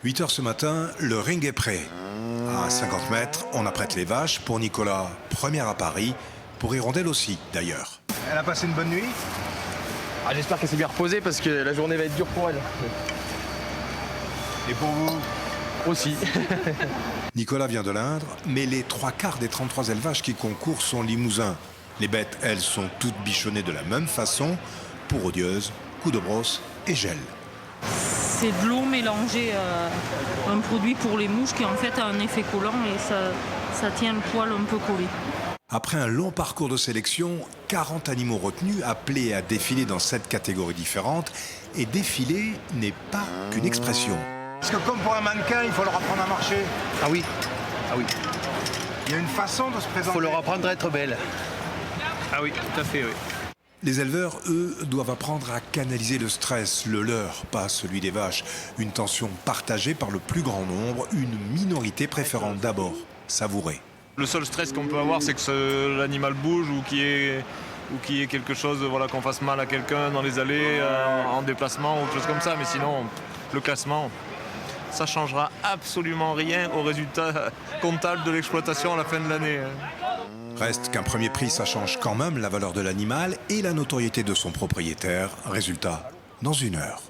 8 heures ce matin, le ring est prêt. À 50 mètres, on apprête les vaches pour Nicolas, première à Paris, pour Hirondelle aussi d'ailleurs. Elle a passé une bonne nuit? Ah, j'espère qu'elle s'est bien reposée parce que la journée va être dure pour elle. Et pour vous? Aussi. Nicolas vient de l'Indre, mais les 3/4 des 33 élevages qui concourent sont limousins. Les bêtes, elles, sont toutes bichonnées de la même façon, pour odieuse, coup de brosse et gel. C'est de l'eau mélangée à un produit pour les mouches qui en fait a un effet collant et ça tient le poil un peu collé. Après un long parcours de sélection, 40 animaux retenus appelés à défiler dans 7 catégories différentes. Et défiler n'est pas qu'une expression. Parce que comme pour un mannequin, il faut leur apprendre à marcher. Ah oui. Ah oui. Il y a une façon de se Il présenter. faut leur apprendre à être belle. Ah oui, tout à fait, oui. Les éleveurs, eux, doivent apprendre à canaliser le stress, le leur, pas celui des vaches. Une tension partagée par le plus grand nombre, une minorité préférant d'abord savourer. Le seul stress qu'on peut avoir, c'est que l'animal bouge ou qu'il y ait quelque chose, voilà, qu'on fasse mal à quelqu'un dans les allées, en déplacement ou quelque chose comme ça. Mais sinon, le classement, ça changera absolument rien au résultat comptable de l'exploitation à la fin de l'année. Reste qu'un premier prix, ça change quand même la valeur de l'animal et la notoriété de son propriétaire. Résultat, dans 1 heure.